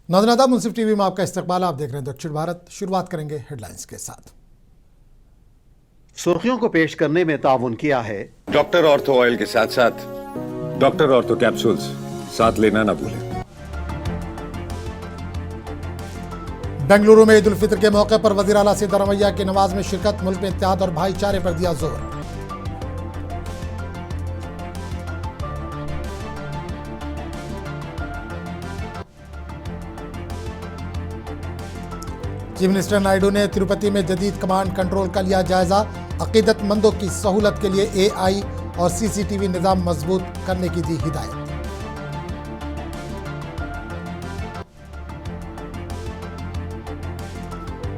नाज़रीन मुंसिफ टीवी में आपका इस्तकबाल। आप देख रहे हैं दक्षिण भारत। शुरुआत करेंगे हेडलाइंस के साथ। सुर्खियों को पेश करने में ताउन किया है डॉक्टर ऑर्थो ऑयल के साथ साथ डॉक्टर ऑर्थो कैप्सूल्स साथ लेना ना भूलें। बेंगलुरु में ईद उल फित्र के मौके पर वज़ीर आला सिद्धारमैया की नमाज में शिरकत, मुल्क में इत्तेहाद और भाईचारे पर दिया जोर। चीफ मिनिस्टर नायडू ने तिरुपति में जदीद कमांड कंट्रोल का लिया जायजा, अकीदतमंदों की सहूलत के लिए एआई और सीसीटीवी निजाम मजबूत करने की दी हिदायत।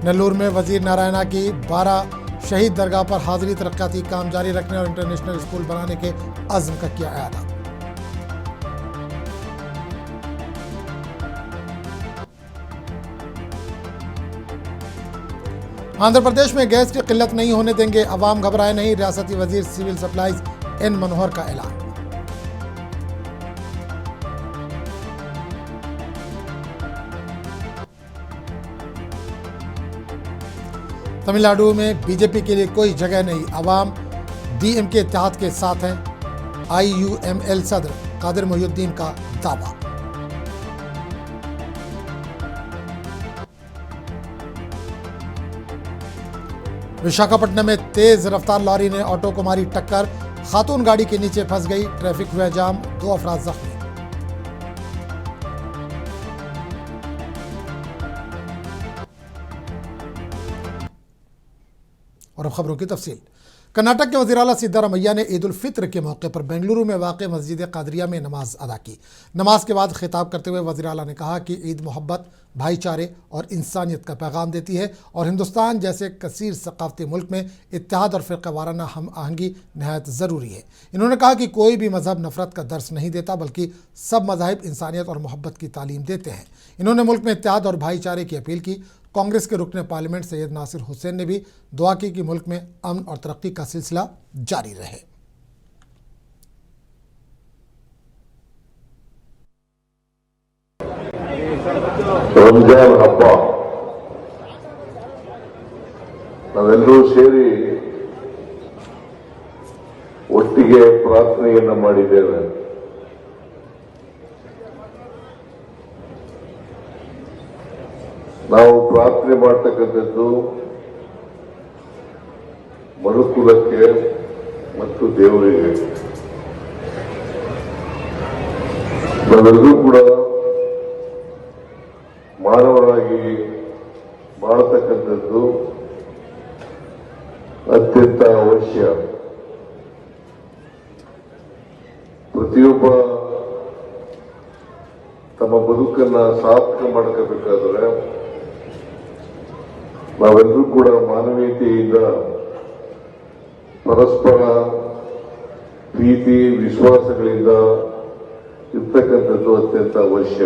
नेल्लूर में वजीर नारायणा की 12 शहीद दरगाह पर हाजिरी, तरक्याती काम जारी रखने और इंटरनेशनल स्कूल बनाने के अज़्म का किया ऐलान। आंध्र प्रदेश में गैस की किल्लत नहीं होने देंगे, अवाम घबराए नहीं, रियासती वजीर सिविल सप्लाईज एन मनोहर का ऐलान। तमिलनाडु में बीजेपी के लिए कोई जगह नहीं, अवाम डीएमके इत्तेहाद के साथ हैं, आईयूएमएल सदर कादिर मोहिउद्दीन का दावा। विशाखापट्टनम में तेज रफ्तार लॉरी ने ऑटो को मारी टक्कर, खातून गाड़ी के नीचे फंस गई, ट्रैफिक हुआ जाम, 2 अफराद जख्मी। और अब खबरों की तफसील। कर्नाटक के वज़ीर आला सिद्धारमैया ने ईद उल फित्र के मौके पर बेंगलुरु में वाक़ मस्जिद कादरिया में नमाज अदा की। नमाज के बाद खिताब करते हुए वज़ीर आला ने कहा कि ईद मोहब्बत, भाईचारे और इंसानियत का पैगाम देती है और हिंदुस्तान जैसे कसीर सकाफती मुल्क में इत्तेहाद और फ़िरक़ावाराना हम आहंगी नहायत ज़रूरी है। इन्होंने कहा कि कोई भी मज़हब नफ़रत का दर्स नहीं देता, बल्कि सब मज़ाहिब इंसानियत और मोहब्बत की तालीम देते हैं। इन्होंने मुल्क में इत्तेहाद और भाईचारे की अपील की। कांग्रेस के रुकन पार्लियामेंट सैयद नासिर हुसैन ने भी दुआ की कि मुल्क में अमन और तरक्की का सिलसिला जारी रहे। ರಂಜಾನ್ ಹಬ್ಬ ನಾವೆಲ್ಲರೂ ಸೇರಿ ಒಟ್ಟಿಗೆ ಪ್ರಾರ್ಥನೆಯನ್ನ ಮಾಡಿದ್ದೇವೆ. ನಾವು ಪ್ರಾರ್ಥನೆ ಮಾಡತಕ್ಕಂಥದ್ದು ಮನುಕುಲಕ್ಕೆ ಮತ್ತು ದೇವರಿಗೆ. ನಾವೆಲ್ಲರೂ ಕೂಡ ಮಾನವರಾಗಿ ಬಾಳತಕ್ಕಂಥದ್ದು ಅತ್ಯಂತ ಅವಶ್ಯ. ಪ್ರತಿಯೊಬ್ಬ ತಮ್ಮ ಬದುಕನ್ನ ಸಾರ್ಥಕ ಮಾಡ್ಕೋಬೇಕಾದ್ರೆ ನಾವೆಲ್ಲರೂ ಕೂಡ ಮಾನವೀಯತೆಯಿಂದ ಪರಸ್ಪರ ಪ್ರೀತಿ ವಿಶ್ವಾಸಗಳಿಂದ ಇರ್ತಕ್ಕಂಥದ್ದು ಅತ್ಯಂತ ಅವಶ್ಯ.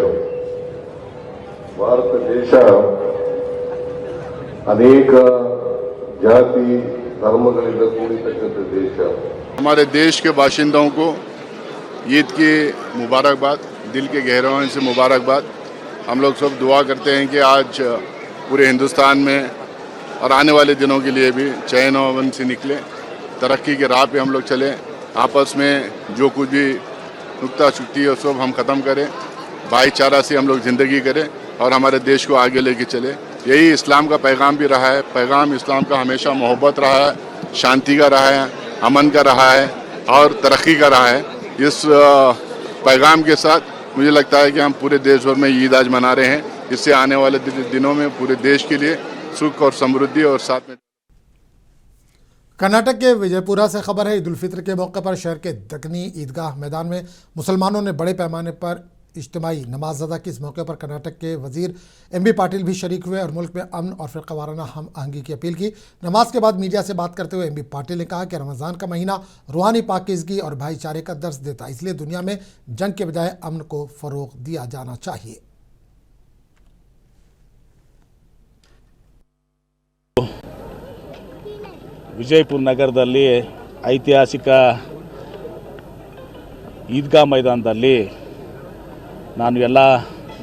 ಭಾರತ देश अनेक जाति धर्मಗಳಿಂದ ಕೂಡಿರ್ತಕ್ಕಂಥ देश. हमारे देश के बाशिंदों को ईद की मुबारकबाद, दिल के गहराइयों से मुबारकबाद। हम लोग सब दुआ करते हैं कि आज पूरे हिंदुस्तान में और आने वाले दिनों के लिए भी चैन और अमन से निकले, तरक्की के राह पे हम लोग चलें, आपस में जो कुछ भी नुक्ता चुक्ति है सब हम ख़त्म करें, भाईचारा से हम लोग ज़िंदगी करें और हमारे देश को आगे लेके चले। यही इस्लाम का पैगाम भी रहा है। पैगाम इस्लाम का हमेशा मोहब्बत रहा है, शांति का रहा है, अमन का रहा है और तरक्की का रहा है। इस पैगाम के साथ मुझे लगता है कि हम पूरे देश भर में ईद आज मना रहे हैं। इससे आने वाले दिनों में पूरे देश के लिए सुख और समृद्धि और साथ में। कर्नाटक के विजयपुरा से खबर है, ईद उल फित्र के मौके पर शहर के दक्कनी ईदगाह मैदान में मुसलमानों ने बड़े पैमाने पर इज्तिमाई नमाज अदा की। इस मौके पर कर्नाटक के वजीर एमबी पाटिल भी शरीक हुए और मुल्क में अमन और फ़िरक़ावाराना हम आहंगी की अपील की। नमाज के बाद मीडिया से बात करते हुए एमबी पाटिल ने कहा कि रमज़ान का महीना रूहानी पाकीज़गी और भाईचारे का दर्स देता है, इसलिए दुनिया में जंग के बजाय अमन को फ़रोग़ दिया जाना चाहिए। ವಿಜಯಪುರ ನಗರದಲ್ಲಿ ಐತಿಹಾಸಿಕ ಈದ್ಗಾ ಮೈದಾನದಲ್ಲಿ ನಾನು ಎಲ್ಲ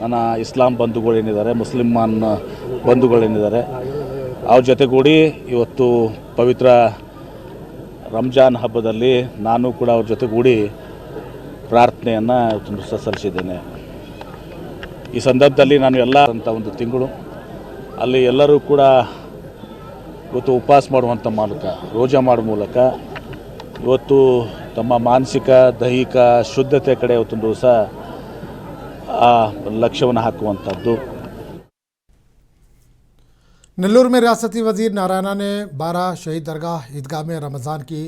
ನನ್ನ ಇಸ್ಲಾಂ ಬಂಧುಗಳೇನಿದ್ದಾರೆ, ಮುಸ್ಲಿಮಾನ್ ಬಂಧುಗಳೇನಿದ್ದಾರೆ, ಅವ್ರ ಜೊತೆಗೂಡಿ ಇವತ್ತು ಪವಿತ್ರ ರಂಜಾನ್ ಹಬ್ಬದಲ್ಲಿ ನಾನು ಕೂಡ ಅವ್ರ ಜೊತೆಗೂಡಿ ಪ್ರಾರ್ಥನೆಯನ್ನು ಇವತ್ತು ಸಲ್ಲಿಸಿದ್ದೇನೆ. ಈ ಸಂದರ್ಭದಲ್ಲಿ ನಾನು ಎಲ್ಲ ಅಂತ ಒಂದು ತಿಂಗಳು ಅಲ್ಲಿ ಎಲ್ಲರೂ ಕೂಡ ಇವತ್ತು ಉಪವಾಸ ಮಾಡುವಂಥ ಮೂಲಕ, ರೋಜಾ ಮಾಡೋ ಮೂಲಕ ಇವತ್ತು ತಮ್ಮ ಮಾನಸಿಕ ದೈಹಿಕ ಶುದ್ಧತೆ ಕಡೆ ಇವತ್ತೊಂದು ದಿವಸ ಲಕ್ಷ್ಯವನ್ನು ಹಾಕುವಂಥದ್ದು. नेल्लूर में रियासती वजीर नारायणा ने 12 शहीद दरगाह ईदगाह में रमज़ान की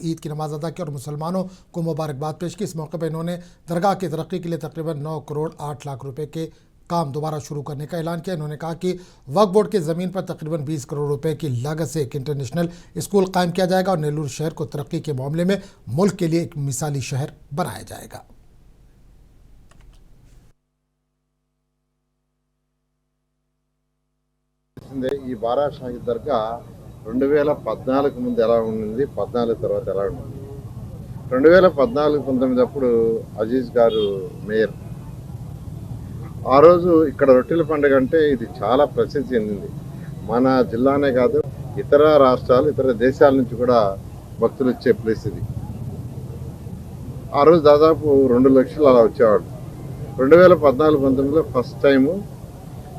ईद की नमाज अदा की और मुसलमानों को मुबारकबाद पेश की। इस मौके पर इन्होंने दरगाह की तरक्की के लिए तकरीबन 9 करोड़ 8 लाख रुपए के काम दोबारा शुरू करने का ऐलान किया। इन्होंने कहा कि वक्फ बोर्ड की ज़मीन पर तकरीबन 20 करोड़ रुपए की लागत से एक इंटरनेशनल स्कूल कायम किया जाएगा और नेल्लूर शहर को तरक्की के मामले में मुल्क के लिए एक मिसाली शहर बनाया जाएगा। ఈ బారా షాహిద్ దర్గా 2014 ముందు ఎలా ఉండింది, 14 తర్వాత ఎలా ఉండింది. 2014-19 అప్పుడు అజీజ్ గారు మేయర్. ఆ రోజు ఇక్కడ రొట్టెల పండుగ అంటే ఇది చాలా ప్రసిద్ధి చెందింది. మన జిల్లానే కాదు, ఇతర రాష్ట్రాలు ఇతర దేశాల నుంచి కూడా భక్తులు వచ్చే ప్లేస్ ఇది. ఆ రోజు దాదాపు 2 లక్షలు అలా వచ్చేవాళ్ళు. 2014-19లో ఫస్ట్ టైము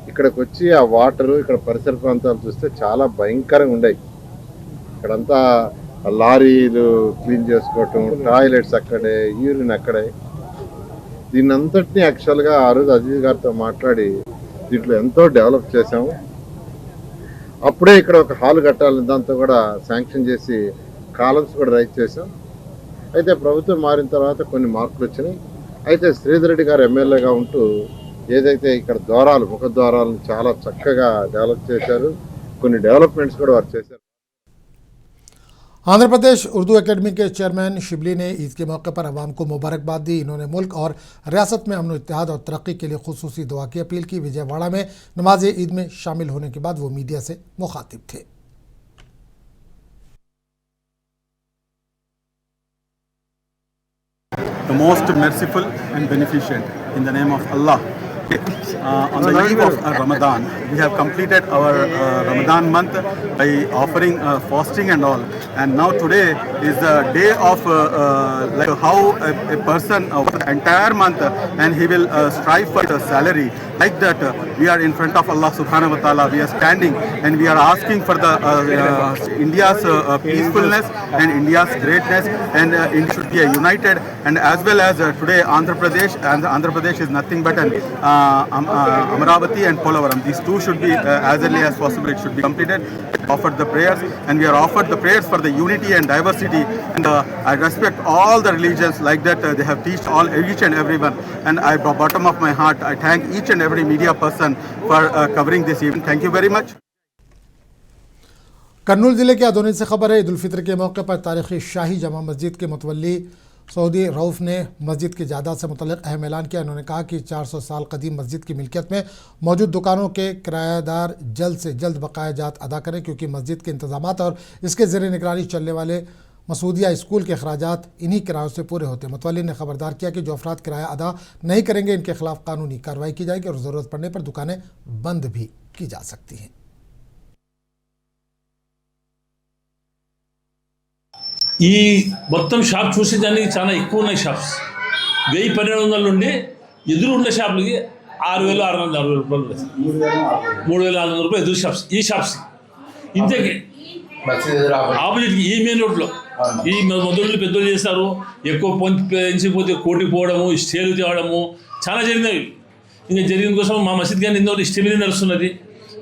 ఇక్కడికి వచ్చి ఆ వాటరు ఇక్కడ పరిసర ప్రాంతాలు చూస్తే చాలా భయంకరంగా ఉండేవి. ఇక్కడంతా లారీలు క్లీన్ చేసుకోవటం, టాయిలెట్స్ అక్కడే, యూరిన్ అక్కడే. దీన్ని అంతటినీ యాక్చువల్గా ఆ రోజు అజీజ్ గారితో మాట్లాడి దీంట్లో ఎంతో డెవలప్ చేసాము. అప్పుడే ఇక్కడ ఒక హాల్ కట్టాలని దాంతో కూడా శాంక్షన్ చేసి కాలమ్స్ కూడా రైజ్ చేసాం. అయితే ప్రభుత్వం మారిన తర్వాత కొన్ని మార్పులు వచ్చినాయి. అయితే శ్రీధర్ రెడ్డి గారు ఎమ్మెల్యేగా ఉంటూ ఏదైతే ఇక్కడ ద్వారాలు, ముఖ ద్వారాలను చాలా చక్కగా డెవలప్ చేశారు. కొన్ని డెవలప్మెంట్స్ కూడా వారు చేశారు. आंध्र प्रदेश उर्दू एकेडमी के चेयरमैन शिबली ने ईद के मौके पर अवाम को मुबारकबाद दी। इन्होंने मुल्क और रियासत में अमन इत्तेहाद और तरक्की के लिए खुसूसी दुआ की अपील की। विजयवाड़ा में नमाज ईद में शामिल होने के बाद वो मीडिया से मुखातिब थे। The most merciful and beneficent, in the name of Allah. On the eve of Ramadan, we have completed our Ramadan month by offering fasting and all. And now today is the day of like how a person for the entire month and he will strive for the salary. Like that, we are in front of Allah subhanahu wa ta'ala. We are standing and we are asking for the India's peacefulness and India's greatness, and India should be united. And as well as today Andhra Pradesh is nothing but an Amaravati and Polavaram. These two should be as early as possible. It should be completed. Offered the prayers, and we are offered the prayers for the unity and diversity. And I respect all the religions like that. They have teached each and everyone. And I, bottom of my heart, I thank each and every media person for covering this event. Thank you very much. Kurnool ज़िले के अदोनी से खबर है। ईद उल फित्र के मौके पर तारीखी शाही जमा मस्जिद के मुतवल्ली सऊदी रऊफ़ ने मस्जिद की जायदाद से मुतल्लिक़ अहम ऐलान किया। उन्होंने कहा कि 400 साल कदीम मस्जिद की मिल्कियत में मौजूद दुकानों के किराएदार जल्द से जल्द बकाया जात अदा करें, क्योंकि मस्जिद के इंतजामात और इसके ज़ेर निगरानी चलने वाले मसूदिया स्कूल के अखराजात इन्हीं किरायों से पूरे होते हैं। मुतवल्ली ने खबरदार किया कि जो अफराद किराया अदा नहीं करेंगे इनके खिलाफ कानूनी कार्रवाई की जाएगी और ज़रूरत पड़ने पर दुकानें बंद भी की जा सकती हैं। ఈ మొత్తం షాప్ చూసేదానికి చాలా ఎక్కువ ఉన్నాయి షాప్స్. 1000-1200 నుండి ఎదురు ఉండే షాపులకి 6,660 రూపాయలు, 3,400 రూపాయలు ఎదురు షాప్స్. ఈ షాప్స్ ఇంతకి ఆపోజిట్కి ఈ మెయిన్ రోడ్లో ఈ మొదలు పెద్దలు చేస్తారు. ఎక్కువ పెంచిపోతే కోటి పోవడము, స్టేలు తేవడము చాలా జరిగినవి. ఇంకా జరిగిన కోసం మా మసీద్ కానీ ఎన్నో స్టే మీద నడుస్తున్నది.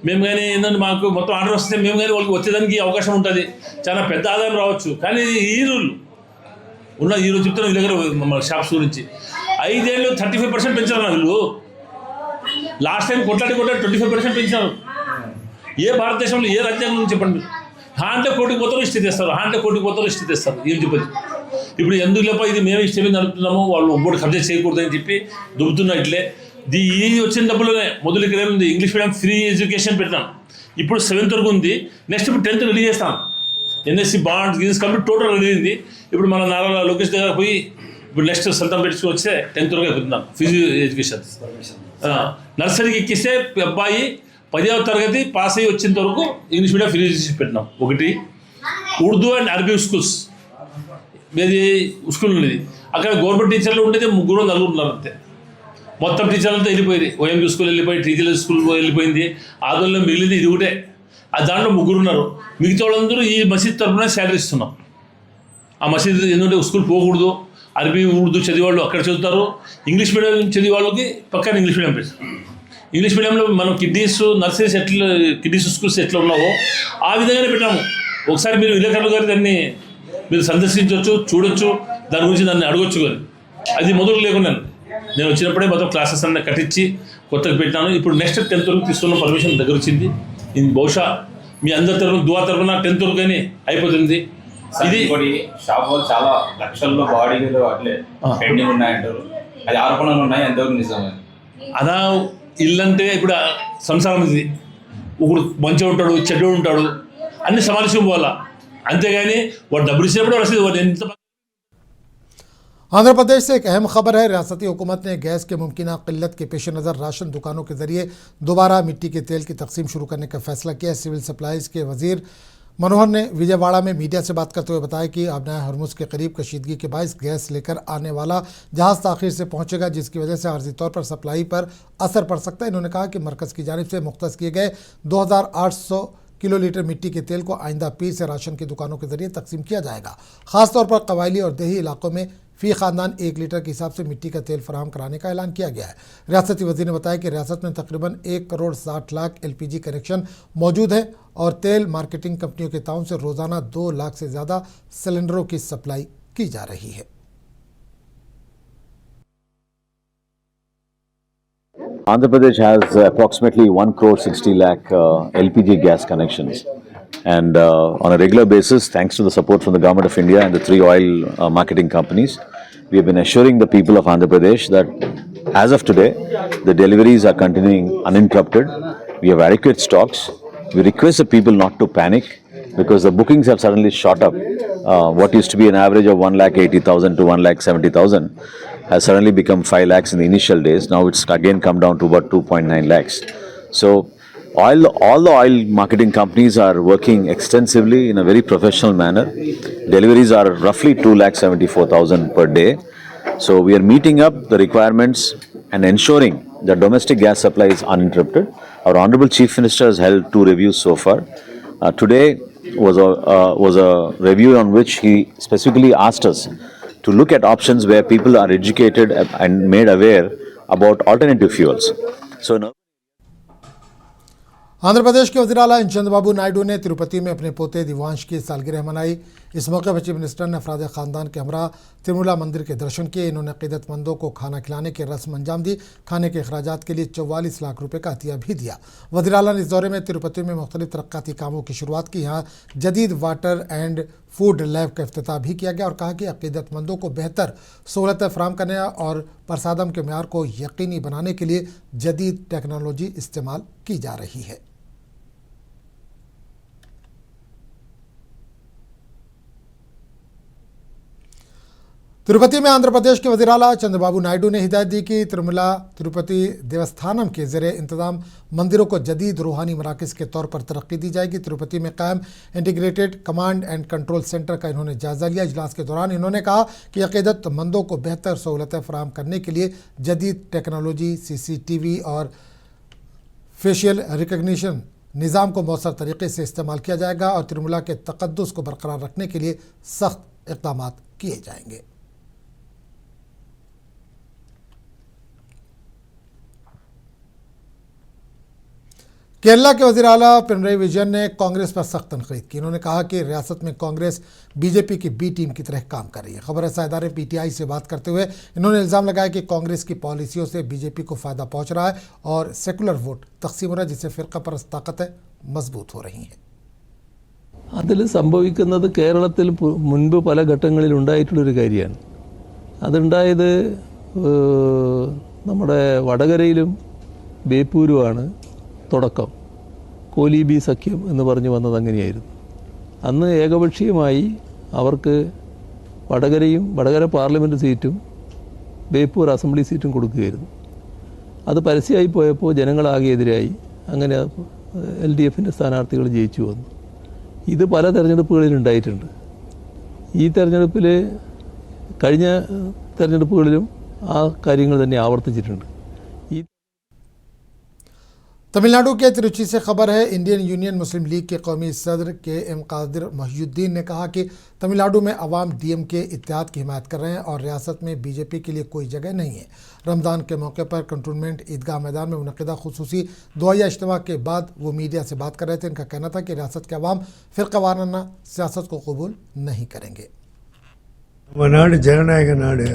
మేము కానీ ఏంటంటే మాకు మొత్తం ఆర్డర్ వస్తే మేము కానీ వాళ్ళకి వచ్చేదానికి అవకాశం ఉంటుంది. చాలా పెద్ద ఆదాయం రావచ్చు. కానీ ఈ రోజు చెప్తున్నా వీళ్ళ దగ్గర మన షాప్స్ గురించి 5 ఏళ్ళు 35% పెంచారు నా వీళ్ళు. లాస్ట్ టైం కొట్లాడి 25% పెంచారు. ఏ భారతదేశంలో ఏ రాజ్యాంగం నుంచి చెప్పండి. హాంటే కోటికి పోతారు ఇష్ట తెస్తారు, హాంటే కోటికి పోతారు ఇష్ట తెస్తారు. ఏం చెప్పదు. ఇప్పుడు ఎందుకు లేప ఇది మేము ఇష్ట మీద నడుపుతున్నాము, వాళ్ళు ఒబ్బోడు కబ్జా చేయకూడదని చెప్పి దుబ్బుతున్నా. ఇట్లే ఇది వచ్చిన డబ్బులోనే మొదలు ఇక్కడ ఉంది ఇంగ్లీష్ మీడియం ఫ్రీ ఎడ్యుకేషన్ పెట్టినాం. ఇప్పుడు 7th వరకు ఉంది. నెక్స్ట్ ఇప్పుడు 10th రిలీజ్ చేస్తాం. NSC bonds complete total ready అయింది. ఇప్పుడు మన నారా లోకేష్ దగ్గర పోయి ఇప్పుడు నెక్స్ట్ సల్తాన్పేట స్కూల్ వస్తే 10th వరకు అయిపోతున్నాం ఫిజి ఎడ్యుకేషన్. నర్సరీకి ఎక్కిస్తే అబ్బాయి 10వ తరగతి పాస్ అయ్యి వచ్చేంత వరకు ఇంగ్లీష్ మీడియం ఫిజి పెట్టినాం. ఒకటి ఉర్దూ అండ్ అరబీ స్కూల్స్ ఇది స్కూల్ ఉండేది. అక్కడ గవర్నమెంట్ టీచర్లు ఉండేది 3-4 ఉన్నారు అంతే. మొత్తం టీచర్లతో వెళ్ళిపోయింది. ఓఎంపీ స్కూల్ వెళ్ళిపోయి, టీచర్ల స్కూల్ వెళ్ళిపోయింది. ఆదోళనలో మిగిలింది ఇది ఒకటే. దాంట్లో 3 ఉన్నారు. మిగతా వాళ్ళందరూ ఈ మసీద్ తరఫున శాలరీ ఇస్తున్నాం. ఆ మసీద్ ఎందుకంటే స్కూల్ పోకూడదు, అరబీ ఉర్దూ చదివేవాళ్ళు అక్కడ చదువుతారు, ఇంగ్లీష్ మీడియం చదివే వాళ్ళకి పక్కన ఇంగ్లీష్ మీడియం పెడతారు. ఇంగ్లీష్ మీడియంలో మనం కిడ్నీస్ నర్సరీస్ ఎట్లా కిడ్నీస్ స్కూల్స్ ఎట్లా ఉన్నావో ఆ విధంగానే పెట్టాము. ఒకసారి మీరు విలేకరులు గారు దాన్ని మీరు సందర్శించవచ్చు, చూడొచ్చు, దాని గురించి దాన్ని అడగొచ్చు. కానీ అది మొదలు లేకుండా నేను వచ్చినప్పుడే మొత్తం క్లాసెస్ అన్నీ కట్టించి కొత్తగా పెట్టినాను. ఇప్పుడు నెక్స్ట్ 10th వరకు తీసుకున్న పర్మిషన్ దగ్గర వచ్చింది. ఇది బహుశా మీ అందరి తరఫున దువా తరఫున 10th వరకు కానీ అయిపోతుంది. ఇది షాప్ వాళ్ళు చాలా లక్షల్లో బాడీలు అట్లే పెండింగ్ ఉన్నాయంటారు. అది ఆరోపణలు ఉన్నాయి, ఎంతవరకు నిజమే? అలా ఇల్లంటే ఇప్పుడు సంసారం ఇది. ఒకడు మంచిగా ఉంటాడు, చెడ్డ ఉంటాడు, అన్ని సమావేశం పోవాలా. అంతేగాని వాడు డబ్బులు ఇచ్చినప్పుడు వాడు ఎంత. आंध्र प्रदेश से एक अहम खबर है। रियासती हुकूमत ने गैस के मुमकिना किल्लत के पेश नज़र राशन दुकानों के जरिए दोबारा मिट्टी के तेल की तकसीम शुरू करने का फैसला किया। सिविल सप्लाईज़ के वजीर मनोहर ने विजयवाड़ा में मीडिया से बात करते हुए बताया कि आबनाए हरमुज़ के करीब कशीदगी के बायस गैस लेकर आने वाला जहाज़ ताख़ीर से पहुंचेगा, जिसकी वजह से आर्जी तौर पर सप्लाई पर असर पड़ सकता है। इन्होंने कहा कि मरकज़ की जानिब से मुख्तस किए गए 2800 किलोलीटर मिट्टी के तेल को आइंदा पीर से राशन की दुकानों के जरिए तकसीम किया जाएगा। ख़ासतौर पर कबायली और देही इलाकों में फ़ी ख़ानदान 1 लीटर के हिसाब से मिट्टी का तेल फराहम कराने का ऐलान किया गया है। रियासती वज़ीर ने बताया कि रियासत में तकरीबन 1 करोड़ 60 लाख LPG कनेक्शन मौजूद है और तेल मार्केटिंग कंपनियों के ताउन से रोज़ाना 2 लाख से ज़्यादा सिलेंडरों की सप्लाई की जा रही है। Andhra Pradesh has approximately 1 crore 60 lakh LPG gas connections, and on a regular basis, thanks to the support from the Government of India and the 3 oil marketing companies, we have been assuring the people of Andhra Pradesh that as of today, the deliveries are continuing uninterrupted. We have adequate stocks. We request the people not to panic because the bookings have suddenly shot up. What used to be an average of 1,80,000 to 1,70,000 has suddenly become 5 lakhs in the initial days. Now it's again come down to about 2.9 lakhs. So all the oil marketing companies are working extensively in a very professional manner. Deliveries are roughly 2,74,000 per day. So we are meeting up the requirements and ensuring that domestic gas supply is uninterrupted. Our Honorable Chief Minister has held 2 reviews so far. Today was a review on which he specifically asked us to look at options where people are educated and made aware about alternative fuels. So now Andhra Pradesh के वज़ीर आला चंद्रबाबू नायडू ने तिरुपति में अपने पोते दिवांश की सालगिरह मनाई। इस मौके पर चीफ मिनिस्टर ने अफराद ख़ानदान के हमरा तिरुमला मंदिर के दर्शन किए। इन्होंने अक़ीदतमंदों को खाना खिलाने की रस्म अंजाम दी। खाने के अखराजात के लिए 44 लाख रुपए का अतिया भी दिया। वज़ीर आला ने इस दौरे में तिरुपति में मुख्तलिफ तरक्काती कामों की शुरुआत की। यहाँ जदीद वाटर एंड फूड लैब का इफ्तिताह भी किया गया और कहा कि अक़ीदतमंदों को बेहतर सहूलतें फराहम करने और प्रसादम के म्यार को यकीनी बनाने के लिए जदीद टेक्नोलॉजी इस्तेमाल की जा रही है। तिरुपति में आंध्र प्रदेश के वज़ीर आला चंद्रबाबू नायडू ने हिदायत दी कि तिरुमला तिरुपति देवस्थानम के ज़रिए इंतज़ाम मंदिरों को जदीद रूहानी मराकज़ के तौर पर तरक्की दी जाएगी। तिरुपति में कायम integrated command and control centre का इन्होंने जायज़ा लिया। इजलास के दौरान इन्होंने कहा कि अक़ीदतमंदों को बेहतर सहूलतें फराहम करने के लिए जदीद टेक्नोलॉजी, CCTV और फेशियल रिकग्निशन निज़ाम को मौसर तरीके से इस्तेमाल किया जाएगा और तिरुमला के तक़द्दुस को बरकरार रखने के लिए सख्त इक़दाम किए जाएंगे। केरला के वज़ीर आला पिनरई विजयन ने कांग्रेस पर सख्त तनक़ीद की। इन्होंने कहा कि रियासत में कांग्रेस बीजेपी की बी टीम की तरह काम कर रही है। खबर रसा इदारे PTI से बात करते हुए इन्होंने इल्ज़ाम लगाया कि कांग्रेस की पॉलिसियों से बीजेपी को फ़ायदा पहुंच रहा है और सेकुलर वोट तकसीम हो रहा है, जिससे फ़िरक़ा परस्त ताकतें मजबूत हो रही हैं। അതിൽ സംഭവിക്കുന്നത് കേരളത്തിൽ മുൻപ് പല ഘട്ടങ്ങളിൽ ഉണ്ടായിട്ടുള്ളൊരു കാര്യമാണ്. അതുണ്ടായത് നമ്മുടെ വടകരയിലും ബേപ്പൂരുമാണ് തുടക്കം. കോലീബി സഖ്യം എന്ന് പറഞ്ഞു വന്നത് അങ്ങനെയായിരുന്നു. അന്ന് ഏകപക്ഷീയമായി അവർക്ക് വടകര പാർലമെൻറ്റ് സീറ്റും ബേപ്പൂർ അസംബ്ലി സീറ്റും കൊടുക്കുകയായിരുന്നു. അത് പരസ്യമായി പോയപ്പോൾ ജനങ്ങളാകെ എതിരായി. അങ്ങനെ LDFൻ്റെ സ്ഥാനാർത്ഥികൾ ജയിച്ചു വന്നു. ഇത് പല തെരഞ്ഞെടുപ്പുകളിൽ ഉണ്ടായിട്ടുണ്ട്. ഈ തെരഞ്ഞെടുപ്പിൽ കഴിഞ്ഞ തെരഞ്ഞെടുപ്പുകളിലും ആ കാര്യങ്ങൾ തന്നെ ആവർത്തിച്ചിട്ടുണ്ട്. तमिलनाडु के तिरुचि से खबर है, इंडियन यूनियन मुस्लिम लीग के कौमी सदर KM कादिर मोहिउद्दीन ने कहा कि तमिलनाडु में अवाम DMK इत्तेहाद की हिमायत कर रहे हैं और रियासत में BJP के लिए कोई जगह नहीं है। रमज़ान के मौके पर कंटोनमेंट ईदगाह मैदान में मुनक़िदा खुसूसी दुआया इज्तिमा के बाद वो मीडिया से बात कर रहे थे। इनका कहना था कि रियासत के अवाम फ़िरक़ावाराना सियासत को कबूल नहीं करेंगे। நாடு ஜனநாயக நாடு.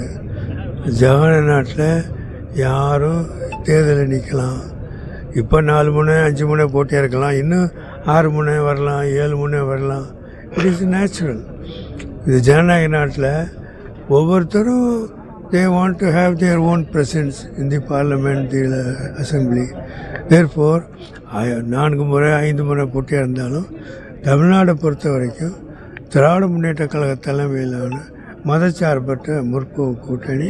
ஜனநாயக நாட்டில் யாரும் தேர்தலில் நிற்கலாம். இப்போ 4 முனை 5 முனை போட்டியாக இருக்கலாம், இன்னும் 6 முனை வரலாம், 7 முனை வரலாம். It is natural. இது ஜனநாயக நாட்டில் ஒவ்வொருத்தரும் they want to have their own presence in the parliament, the assembly. Therefore 4 முறை 5 முறை போட்டியாக இருந்தாலும் தமிழ்நாடை பொறுத்த வரைக்கும் திராவிட முன்னேற்ற கழக தலைமையிலான மதச்சார்பற்ற முற்போக்கு கூட்டணி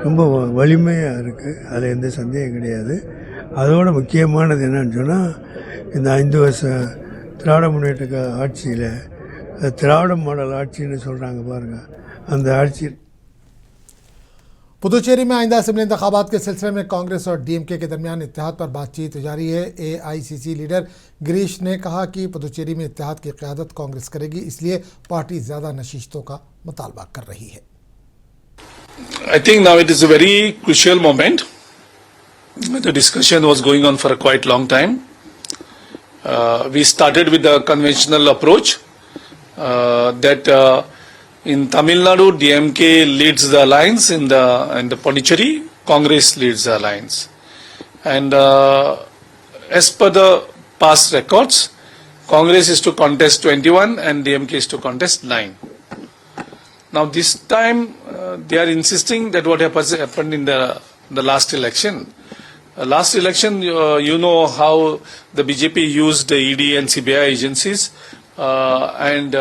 ரொம்ப வலிமையாக இருக்குது. அதில் எந்த சந்தேகம் கிடையாது. அதோட முக்கியமானது என்னன்னு சொன்னால், இந்த 5 வருஷ திராவிட முன்னேற்ற ஆட்சியில் திராவிட மாடல் ஆட்சின்னு சொல்கிறாங்க பாருங்கள், அந்த ஆட்சி. पुदुचेरी में आइंदा असेंबली इंतखाबात के सिलसिले में कांग्रेस और DMK के दरमियान इत्तेहाद पर बातचीत जारी है। AICC लीडर गिरीश ने कहा कि पुदुचेरी में इत्तेहाद की क़यादत कांग्रेस करेगी, इसलिए पार्टी ज़्यादा नशिस्तों का मुतालबा कर रही है। I think now it is a very crucial moment. The discussion was going on for a quite long time. We started with the conventional approach that in Tamil Nadu, DMK leads the alliance, in the Pondicherry, Congress leads the alliance. And as per the past records, Congress is to contest 21 and DMK is to contest 9. Now this time they are insisting that what happened in the last election. Last election, you know how the BJP used the ED and CBI agencies and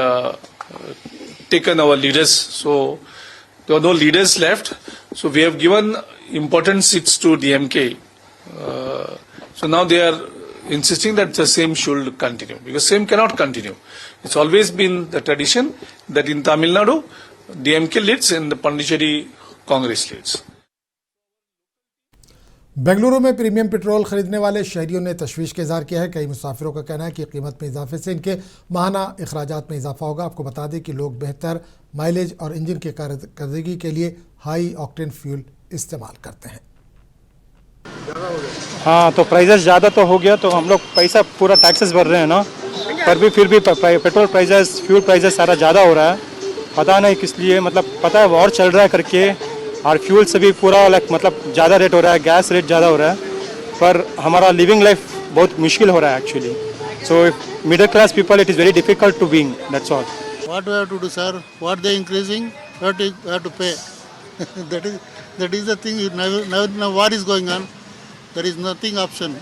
taken our leaders. So there were no leaders left. So we have given important seats to DMK. So now they are insisting that the same should continue, because same cannot continue. It's always been the tradition that in Tamil Nadu, DMK leads and the Pondicherry Congress leads. Bengaluru में premium petrol खरीदने वाले शहरियों ने तशवीश का इजहार किया है। कई मुसाफिरों का कहना है कि कीमत में इजाफे से इनके माहाना अखराजात में इजाफा होगा। आपको बता दें कि लोग बेहतर माइलेज और इंजन की कारकर्दगी के लिए हाई ऑक्टेन फ्यूल इस्तेमाल करते हैं। हाँ, तो प्राइसेस ज़्यादा तो हो गया, तो हम लोग पैसा पूरा टैक्सेस भर रहे हैं ना, पर भी फिर भी पेट्रोल प्राइसेस, फ्यूल प्राइसेस सारा ज़्यादा हो रहा है। पता नहीं किस लिए, मतलब पता है वॉर चल रहा है करके, और फ्यूल से भी पूरा मतलब ज़्यादा रेट हो रहा है, गैस रेट ज़्यादा हो रहा है, पर हमारा लिविंग लाइफ बहुत मुश्किल हो रहा है actually. So middle class people, it is very difficult to wing, that's all. What we have to do, sir? What they increasing? What we have to pay? that is the thing. Now what is going on? There is nothing option.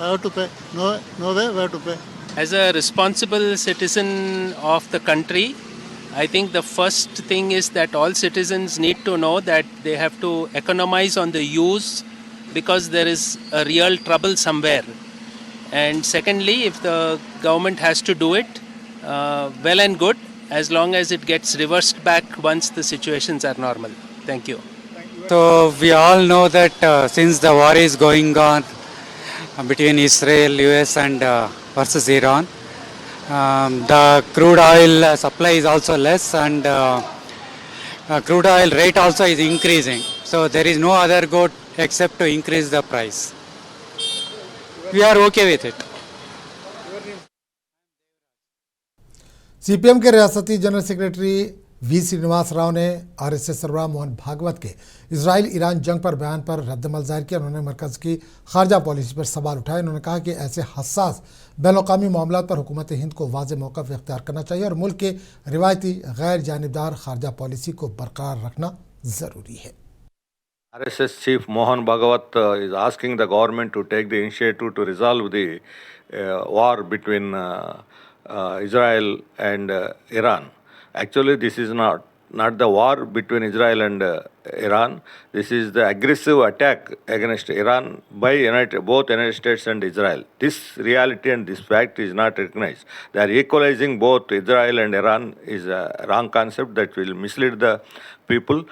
I have to pay. No way. We have to pay. As a responsible citizen of the country, I think the first thing is that all citizens need to know that they have to economize on the use, because there is a real trouble somewhere. And secondly, if the government has to do it, well and good, as long as it gets reversed back once the situations are normal. Thank you. So we all know that since the war is going on between Israel, US and versus Iran, the crude oil supply is also less, and crude oil rate also is increasing. So there is no other go except to increase the price. We are okay with it. CPM के रियासती general secretary V Srinivas Rao ने RSS सरबराह Mohan Bhagwat के Israel Iran जंग पर बयान पर रद्दमल जाहिर किया। उन्होंने मरकज़ की खारजा पॉलिसी पर सवाल उठाए। उन्होंने कहा कि ऐसे हसास बैनुल-अक़वामी मामलात पर हुकूमत हिंद को वाज़े मौक़िफ़ इख्तियार करना चाहिए और मुल्क के रिवायती गैर जानिबदार खारजा पॉलिसी को बरकरार रखना ज़रूरी है। RSS Chief Mohan Bhagwat is asking the government to take the initiative to resolve the war between Israel and Iran. Actually, this is not the war between Israel and Iran. This is the aggressive attack against Iran by both United States and Israel. This reality and this fact is not recognized. They are equalizing both Israel and Iran is a wrong concept that will mislead the people.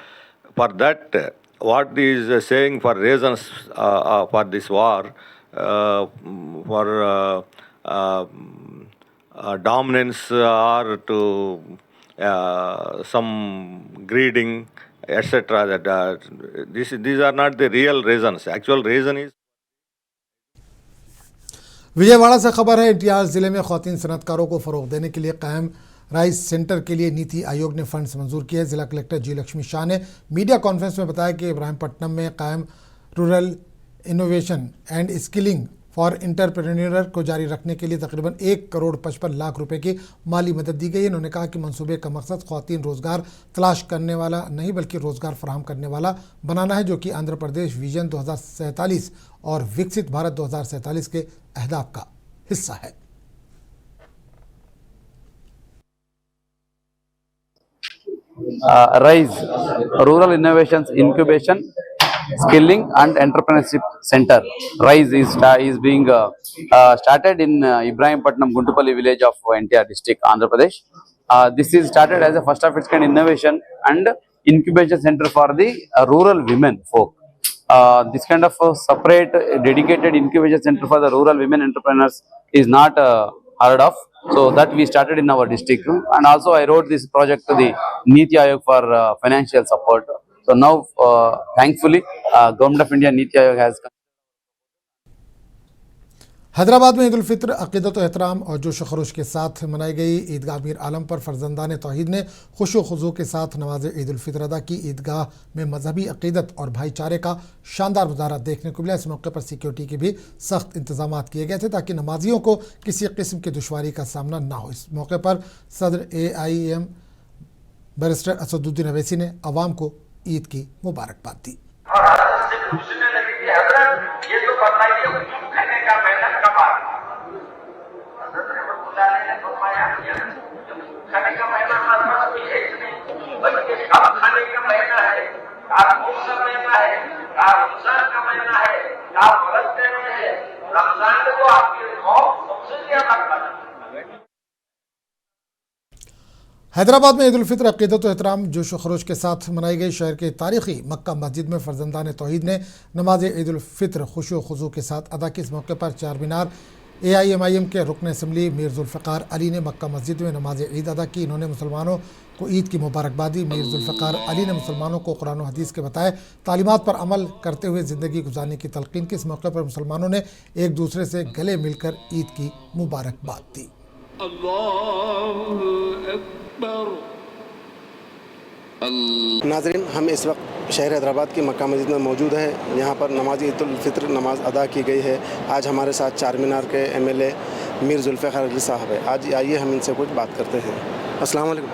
For that, what is saying for reasons for this war, for dominance or to some greeding, etc. That these are not the real reasons. Actual reason is Vijayawada से खबर है, एनटीआर जिले में ख्वातीन सनतकारों को फरोग देने के लिए कायम राइस सेंटर के लिए नीति आयोग ने फंड्स मंजूर किए। जिला कलेक्टर जी लक्ष्मी शाह ने मीडिया कॉन्फ्रेंस में बताया कि इब्राहिमपट्टनम में कायम rural innovation and skilling for entrepreneur को जारी रखने के लिए तकरीबन 1,55,00,000 रुपए की माली मदद दी गई है। उन्होंने कहा कि मंसूबे का मकसद ख्वातीन रोजगार तलाश करने वाला नहीं बल्कि रोजगार फराहम करने वाला बनाना है, जो कि आंध्र प्रदेश विजन 2047 और विकसित भारत 2047 के अहदाफ का हिस्सा है। RISE, Rural Innovations Incubation, Skilling and Entrepreneurship Center. RISE is being started in Ibrahimpatnam, Guntupalli village of NTR district, Andhra Pradesh. This is started as a first of its kind innovation and incubation center for the rural women folk. This kind of separate dedicated incubation center for the rural women entrepreneurs is not heard of. So that we started in our district, and also I wrote this project to the Niti Aayog for financial support. So now, thankfully, Government of India Niti Aayog has. Hyderabad में ईद उल फित्र अक़ीदत व एहतराम और जोश खरोश के साथ मनाई गई। ईदगाह मीर आलम पर फर्जंदान तौहीद ने खुशो खुजू के साथ नमाज ईद उल फित्र अदा की। ईदगाह में मजहबी अक़ीदत और भाईचारे का शानदार मुजाहरा देखने को मिला। इस मौके पर सिक्योरिटी के भी सख्त इंतजाम किए गए थे ताकि नमाजियों को किसी किस्म की दुश्वारी का सामना न हो। इस मौके पर सदर AIM बैरिस्टर असदुद्दीन अवैसी ने अवाम को ईद की मुबारकबाद दी। हैदराबाद में ईद उल फित्र अक़ीदत व एहतराम जोश व खरोश के साथ मनाई गई। शहर के तारीखी मक्का मस्जिद में फर्जंदान तौहीद ने नमाज ईद उल फित्र खुशो खुजू के साथ अदा की। इस मौके पर चार मीनार AIMIM के रुकन असम्बली मीर जुल्फ़िकार अली ने मक्का मस्जिद में नमाज ईद अदा की। इन्होंने मुसलमानों को ईद की मुबारकबाद दी। मीर जुल्फ़िकार अली ने मुसलमानों को कुरान और हदीस के बताए तालीमात पर अमल करते हुए ज़िंदगी गुजारने की तलक़ीन की। इस मौके पर मुसलमानों ने एक दूसरे से गले मिलकर ईद की मुबारकबाद दी। नाज़रीन, हम इस वक्त शहर हैदराबाद की मक्का मस्जिद में मौजूद है। यहाँ पर नमाज ईद उल फित्र नमाज अदा की गई है। आज हमारे साथ चार मीनार के MLA मीर जुल्फ़िकार अली साहब है। आज आइए हम इनसे कुछ बात करते हैं। अस्सलाम वालेकुम।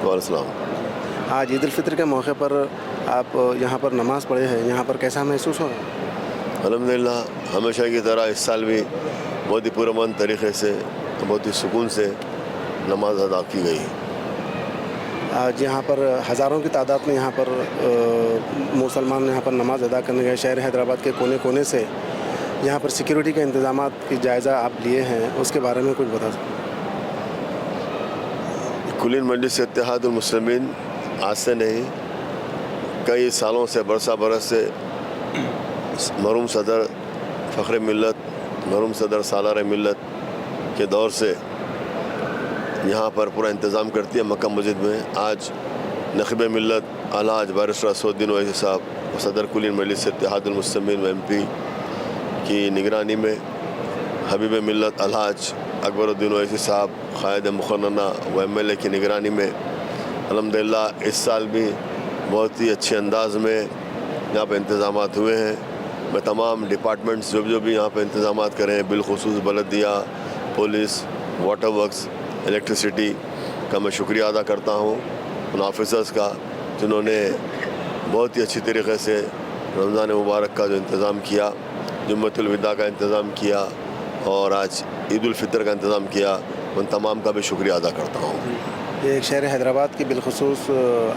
वालेकुम। आज ईद उल फित्र के मौके पर आप यहाँ पर नमाज़ पढ़े हैं, यहाँ पर कैसा महसूस हो रहा है? अल्हम्दुलिल्लाह, हमेशा की तरह इस साल भी बहुत ही पुरअमन तरीक़े से, बहुत ही सुकून से नमाज अदा की गई। आज यहाँ पर हज़ारों की तादाद में यहाँ पर मुसलमान यहाँ पर नमाज अदा करने गए। शहर हैदराबाद के कोने कोने से यहाँ पर सिक्योरिटी के इंतजाम की जायज़ा आप लिए हैं, उसके बारे में कुछ बता सकते? कुलीन मजलिस इत्तेहादुल मुस्लिमीन आज से नहीं, कई सालों से, बरस से मरहूम सदर फ़ख्र मिल्लत, मरहूम सदर सालार मिल्लत के दौर से यहाँ पर पूरा इंतज़ाम करती है मक्का मस्जिद में। आज नक़ीब मिल्लत अलहाज बैरिस्टर असदुद्दीन ओवैसी साहब और सदर कुलीन मजलिस इत्तेहादुल मुस्लिमीन MP की निगरानी में हबीब मिल्लत अलहाज अकबरुद्दीन ओवैसी साहब क़ायद मुक़र्रना व MLA की निगरानी में अल्हम्दुलिल्लाह इस साल भी बहुत ही अच्छे अंदाज़ में यहाँ पर इंतज़ाम हुए हैं। मैं तमाम डिपार्टमेंट्स जो भी यहाँ पर इंतज़ाम करें, बिलखुसूस बलदिया, पुलिस, वाटर वर्क्स, इलेक्ट्रिसिटी का मैं शुक्रिया अदा करता हूँ उन ऑफिसर्स का जिन्होंने बहुत ही अच्छी तरीक़े से रमज़ान मुबारक का जो इंतज़ाम किया, जुम्मतुल विदा का इंतज़ाम किया और आज ईद उल फित्र का इंतज़ाम किया। उन तमाम का भी शुक्रिया अदा करता हूँ। ये एक शहर हैदराबाद की बिलखुसूस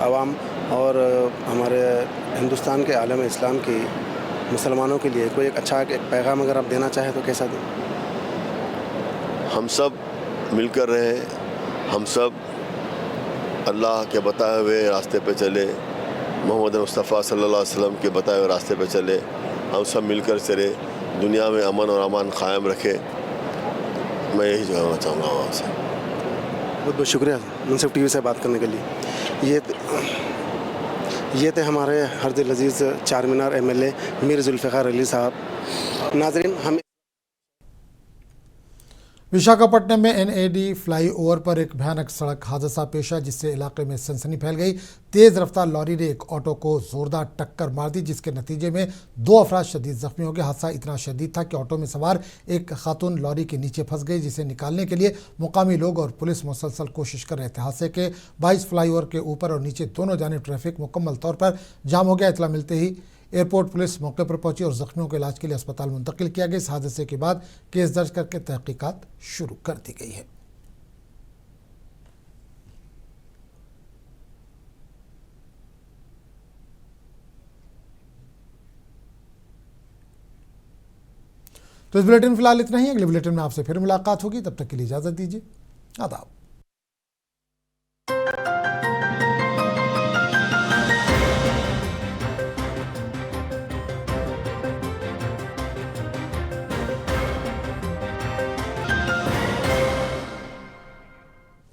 आवाम और हमारे हिंदुस्तान के आलम इस्लाम की मुसलमानों के लिए कोई एक अच्छा एक पैगाम अगर आप देना चाहें तो कैसा दें? हम सब मिलकर रहें, हम सब अल्लाह के बताए हुए रास्ते पे चले, मोहम्मद मुस्तफ़ा सल्लल्लाहु अलैहि वसल्लम के बताए हुए रास्ते पे चले, हम सब मिलकर चले, दुनिया में अमन और अमान क़ायम रखे। मैं यही कहना चाहूँगा आपसे। बहुत बहुत शुक्रिया मुनसिफ टीवी से बात करने के लिए। ये थे हमारे हर दिल अजीज़ चार मीनार MLA मीर जुल्फ़िकार अली साहब। नाज़रीन, हम विशाखापट्टनम में NAD फ्लाईओवर पर एक भयानक सड़क हादसा पेश आया जिससे इलाके में सनसनी फैल गई। तेज रफ्तार लॉरी ने एक ऑटो को जोरदार टक्कर मार दी जिसके नतीजे में 2 अफराद शदीद जख्मी हो गए। हादसा इतना शदीद था कि ऑटो में सवार एक खातून लॉरी के नीचे फंस गई जिसे निकालने के लिए मुकामी लोग और पुलिस मुसलसल कोशिश कर रहे थे। हादसे के 22 फ्लाईओवर के ऊपर और नीचे दोनों जानिब ट्रैफिक मुकम्मल तौर पर जाम हो गया। इतला मिलते ही एयरपोर्ट पुलिस मौके पर पहुंची और जख्मियों को इलाज के लिए अस्पताल मुंतकिल किया गया। इस हादसे के बाद केस दर्ज करके तहकीकात शुरू कर दी गई है। तो इस बुलेटिन फिलहाल इतना ही। अगले बुलेटिन में आपसे फिर मुलाकात होगी, तब तक के लिए इजाजत दीजिए। आदाब।